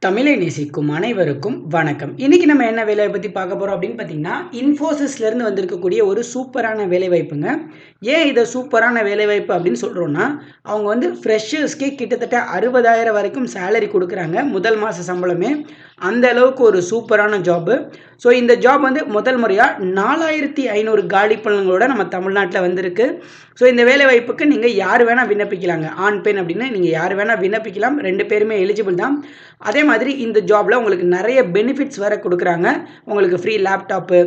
தமிழை நேசிக்கும் அனைவருக்கும் வணக்கம். இன்னைக்கு நம்ம என்ன வேலையை பற்றி பார்க்க போகிறோம் அப்படின்னு பார்த்தீங்கன்னா, இன்ஃபோசிஸ்லேருந்து வந்திருக்கக்கூடிய ஒரு சூப்பரான வேலைவாய்ப்புங்க. ஏன் இதை சூப்பரான வேலைவாய்ப்பு அப்படின்னு சொல்கிறோன்னா, அவங்க வந்து ஃப்ரெஷர்ஸ்க்கே கிட்டத்தட்ட 60,000 வரைக்கும் சேலரி கொடுக்குறாங்க. முதல் மாத சம்பளமே அந்த அளவுக்கு ஒரு சூப்பரான ஜாப்பு. ஸோ இந்த ஜாப் வந்து முதல் முறையாக 4500 காலி பலன்களோட நம்ம தமிழ்நாட்டில் வந்திருக்கு. ஸோ இந்த வேலைவாய்ப்புக்கு நீங்கள் யார் வேணால் விண்ணப்பிக்கலாங்க. ஆண் பெண் அப்படின்னு நீங்கள் யார் வேணால் விண்ணப்பிக்கலாம். 2 பேருமே எலிஜிபிள் தான். அதே மாதிரி இந்த ஜாபில் உங்களுக்கு நிறைய பெனிஃபிட்ஸ் வேறு கொடுக்குறாங்க. உங்களுக்கு ஃப்ரீ லேப்டாப்பு,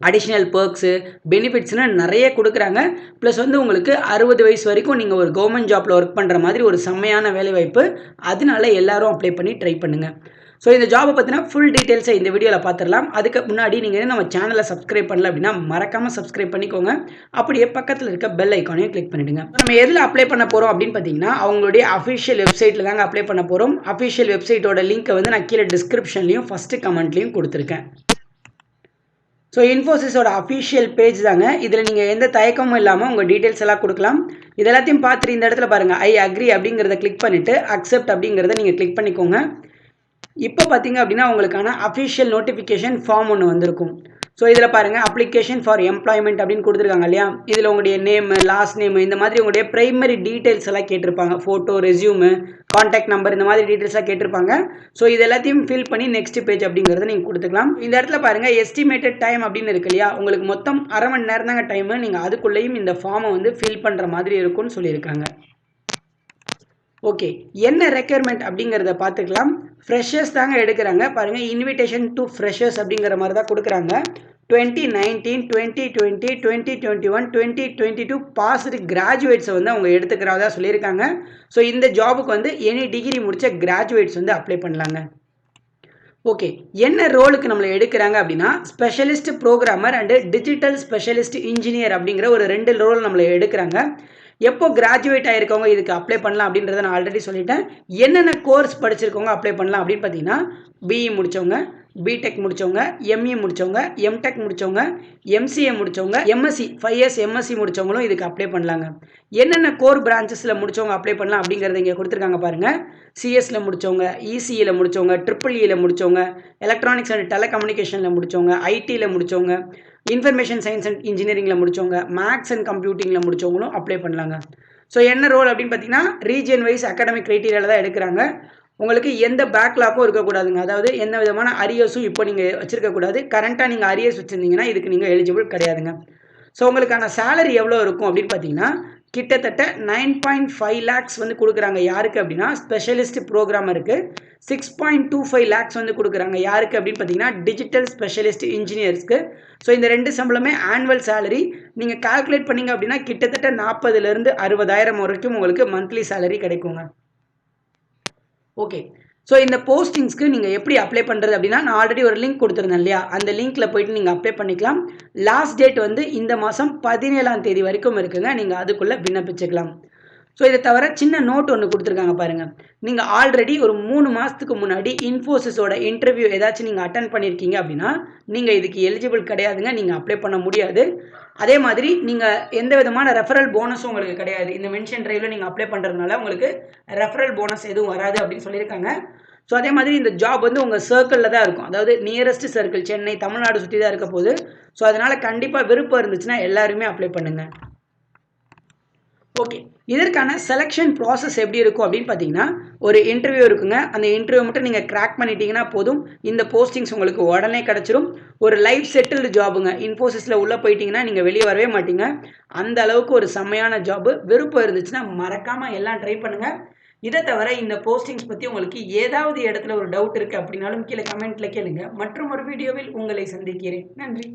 அடிஷ்னல் பெர்க்ஸு, பெனிஃபிட்ஸ்னு நிறைய கொடுக்குறாங்க. ப்ளஸ் வந்து உங்களுக்கு 60 வயசு வரைக்கும் நீங்கள் ஒரு கவர்மெண்ட் ஜாப்பில் ஒர்க் பண்ணுற மாதிரி ஒரு செம்மையான வேலைவாய்ப்பு. அதனால எல்லாரும் அப்ளை பண்ணி ட்ரை பண்ணுங்கள். ஸோ இந்த ஜாபை பற்றினா ஃபுல் டீட்டெயில்ஸை இந்த வீடியோவில் பார்த்துடலாம். அதுக்கு முன்னாடி நீங்கள் நம்ம சேனலை சப்ஸ்கிரைப் பண்ணல அப்படின்னா மறக்காமல் சப்ஸ்கிரைப் பண்ணிக்கோங்க. அப்படியே பக்கத்தில் இருக்க பெல் ஐக்கானையும் கிளிக் பண்ணிவிடுங்க. நம்ம எதில் அப்ளை பண்ண போகிறோம் அப்படின்னு பார்த்தீங்கன்னா, அவங்களுடைய அஃபிஷியல் வெப்சைட்டில் தாங்க அப்ளை பண்ண போகிறோம். அஃபிஷியல் வெப்சைட்டோட லிங்க்கை வந்து நான் கீழே டிஸ்கிரிப்ஷன்லையும் ஃபஸ்ட்டு கமெண்ட்லையும் கொடுத்துருக்கேன். ஸோ இன்ஃபோசிஸோட அஃபிஷியல் பேஜ் தாங்க. இதில் நீங்கள் எந்த தயக்கமும் இல்லாமல் உங்கள் டீட்டெயில்ஸ் எல்லாம் கொடுக்கலாம். இது எல்லாத்தையும் பார்த்துட்டு இந்த இடத்துல பாருங்கள், ஐ அக்ரி அப்படிங்கிறத கிளிக் பண்ணிவிட்டு அக்செப்ட் அப்படிங்கிறத நீங்கள் கிளிக் பண்ணிக்கோங்க. இப்போ பார்த்தீங்க அப்படின்னா உங்களுக்கான அஃபிஷியல் நோட்டிஃபிகேஷன் ஃபார்ம் ஒன்று வந்திருக்கும். ஸோ இதில் பாருங்கள், அப்ளிகேஷன் ஃபார் எம்ப்ளாய்மெண்ட் அப்படின்னு கொடுத்துருக்காங்க இல்லையா. இதில் உங்களுடைய நேமு, லாஸ்ட் நேமு, இந்த மாதிரி உங்களுடைய ப்ரைமரி டீட்டெயில்ஸ் எல்லாம் கேட்டிருப்பாங்க. ஃபோட்டோ, ரெஸ்யூமு, காண்டாக்ட் நம்பர், இந்த மாதிரி டீட்டெயில்ஸாக கேட்டிருப்பாங்க. ஸோ இது எல்லாத்தையும் ஃபில் பண்ணி நெக்ஸ்ட் பேஜ் அப்படிங்கிறத நீங்கள் கொடுத்துக்கலாம். இந்த இடத்துல பாருங்கள், எஸ்டிமேட்டட் டைம் அப்படின்னு இருக்கு இல்லையா. உங்களுக்கு மொத்தம் அரை மணி நேரம் தாங்க டைமு. நீங்கள் அதுக்குள்ளேயும் இந்த ஃபார்மை வந்து ஃபில் பண்ணுற மாதிரி இருக்கும்னு சொல்லியிருக்காங்க. ஓகே, என்ன ரெக்யர்மெண்ட் அப்படிங்கிறத பார்த்துக்கலாம். ஃப்ரெஷர்ஸ் தாங்க எடுக்கிறாங்க. பாருங்கள், இன்விடேஷன் டு ஃப்ரெஷர்ஸ் அப்படிங்கிற மாதிரி தான் கொடுக்குறாங்க. 2019, 2020, 2021, 2022 பாஸ்டு கிராஜுவேட்ஸை வந்து அவங்க எடுத்துக்கிறதா சொல்லியிருக்காங்க. ஸோ இந்த ஜாபுக்கு வந்து எனி டிகிரி முடித்த கிராஜுவேட்ஸ் வந்து அப்ளை பண்ணலாங்க. ஓகே, என்ன ரோலுக்கு நம்மளை எடுக்கிறாங்க அப்படின்னா, specialist programmer and digital specialist engineer அப்படிங்கிற ஒரு 2 ரோல் நம்மளை எடுக்கிறாங்க. எப்போ கிராஜுவேட் ஆகிருக்கவங்க இதுக்கு அப்ளை பண்ணலாம் அப்படின்றத நான் ஆல்ரெடி சொல்லிட்டேன். என்னென்ன கோர்ஸ் படிச்சிருக்கவங்க அப்ளை பண்ணலாம் அப்படின்னு பார்த்தீங்கன்னா, பிஇ முடித்தவங்க, பிடெக் முடித்தவங்க, எம்இ முடித்தவங்க, எம்டெக் முடித்தவங்க, எம்சிஏ முடித்தவங்க, எம்எஸ்சி 5 இயர்ஸ் எம்எஸ்சி முடித்தவங்களும் இதுக்கு அப்ளை பண்ணலாங்க. என்னென்ன கோர் பிரான்ச்சஸில் முடித்தவங்க அப்ளை பண்ணலாம் அப்படிங்கிறத இங்கே கொடுத்துருக்காங்க பாருங்கள். சிஎஸ்சில் முடித்தவங்க, இசிஇயில் முடித்தவங்க, ட்ரிபிள்இயில் முடித்தவங்க, எலக்ட்ரானிக்ஸ் அண்ட் டெலிகம்யூனிகேஷனில் முடித்தவங்க, ஐடியில் முடித்தவங்க, இன்ஃபர்மேஷன் சயின்ஸ் அண்ட் இன்ஜினியரிங்கில் முடித்தவங்க, மேக்ஸ் அண்ட் கம்ப்யூட்டிங்கில் முடித்தவங்களும் அப்ளை பண்ணலாங்க. ஸோ என்ன ரோல் அப்படின்னு பார்த்தீங்கன்னா, ரீஜியன் வைஸ் அகாடமிக் க்ரைட்டீரியாவில் தான் எடுக்கிறாங்க. உங்களுக்கு எந்த பேக்லாக்கும் இருக்கக்கூடாதுங்க. அதாவது எந்த விதமான அரியர்ஸும் இப்போ நீங்கள் வச்சுருக்கக்கூடாது. கரண்ட்டாக நீங்கள் அரியர்ஸ் வச்சுருந்தீங்கன்னா இதுக்கு நீங்கள் எலிஜிபிள் கிடையாதுங்க. ஸோ உங்களுக்கான சேலரி எவ்வளோ இருக்கும் அப்படின்னு பார்த்தீங்கன்னா, கிட்டத்தட்ட 9.5 லேக்ஸ் வந்து கொடுக்குறாங்க. யாருக்கு அப்படின்னா, ஸ்பெஷலிஸ்ட் ப்ரோக்ராமருக்கு. 6.25 லேக்ஸ் வந்து கொடுக்குறாங்க. யாருக்கு அப்படின்னு பார்த்தீங்கன்னா, டிஜிட்டல் ஸ்பெஷலிஸ்ட் இன்ஜினியர்ஸ்க்கு. ஸோ இந்த 2 சம்பளமே ஆனுவல் சேலரி. நீங்கள் கால்குலேட் பண்ணிங்க அப்படின்னா கிட்டத்தட்ட 40,000 60,000 வரைக்கும் உங்களுக்கு மந்த்லி சேலரி கிடைக்குங்க. ஓகே, ஸோ இந்த போஸ்டிங்ஸ்க்கு நீங்கள் எப்படி அப்ளை பண்ணுறது அப்படின்னா, நான் ஆல்ரெடி ஒரு லிங்க் கொடுத்துருந்தேன் இல்லையா, அந்த லிங்க்கில் போய்ட்டு நீங்கள் அப்ளை பண்ணிக்கலாம். லாஸ்ட் டேட் வந்து இந்த மாதம் 17ஆம் தேதி வரைக்கும் இருக்குங்க. நீங்கள் அதுக்குள்ளே விண்ணப்பிச்சுக்கலாம். ஸோ இதை தவிர சின்ன நோட் ஒன்று கொடுத்துருக்காங்க பாருங்கள். நீங்கள் ஆல்ரெடி ஒரு 3 மாதத்துக்கு முன்னாடி இன்ஃபோசிஸோட இன்டர்வியூ ஏதாச்சும் நீங்கள் அட்டன் பண்ணியிருக்கீங்க அப்படின்னா நீங்கள் இதுக்கு எலிஜிபிள் கிடையாதுங்க. நீங்கள் அப்ளை பண்ண முடியாது. அதே மாதிரி நீங்கள் எந்த விதமான ரெஃபரல் போனஸும் உங்களுக்கு கிடையாது. இந்த மென்ஷன் ட்ரைவில் நீங்கள் அப்ளை பண்ணுறதுனால உங்களுக்கு ரெஃபரல் போனஸ் எதுவும் வராது அப்படின்னு சொல்லியிருக்காங்க. ஸோ அதே மாதிரி இந்த ஜாப் வந்து உங்கள் சர்க்கிளில் தான் இருக்கும். அதாவது நியரஸ்ட் சர்க்கிள் சென்னை, தமிழ்நாடு சுற்றி தான் இருக்க போகுது. ஸோ அதனால் கண்டிப்பாக விருப்பம் இருந்துச்சுன்னா எல்லாருமே அப்ளை பண்ணுங்கள். ஓகே, இதற்கான செலெக்ஷன் ப்ராசஸ் எப்படி இருக்கும் அப்படின்னு பார்த்தீங்கன்னா, ஒரு இன்டர்வியூ இருக்குங்க. அந்த இன்டர்வியூ மட்டும் நீங்கள் கிராக் பண்ணிட்டீங்கன்னா போதும், இந்த போஸ்டிங்ஸ் உங்களுக்கு உடனே கிடச்சிரும். ஒரு லைஃப் செட்டில்டு ஜாபுங்க. இன்ஃபோசிஸில் உள்ளே போயிட்டீங்கன்னா நீங்கள் வெளியே வரவே மாட்டீங்க. அந்த அளவுக்கு ஒரு செம்மையான ஜாபு. விருப்பம் இருந்துச்சுன்னா மறக்காமல் எல்லாம் ட்ரை பண்ணுங்கள். இதை தவிர இந்த போஸ்டிங்ஸ் பற்றி உங்களுக்கு ஏதாவது இடத்துல ஒரு டவுட் இருக்குது அப்படின்னாலும் கீழே கமெண்ட்டில் கேளுங்க. மற்றும் ஒரு வீடியோவில் உங்களை சந்திக்கிறேன். நன்றி.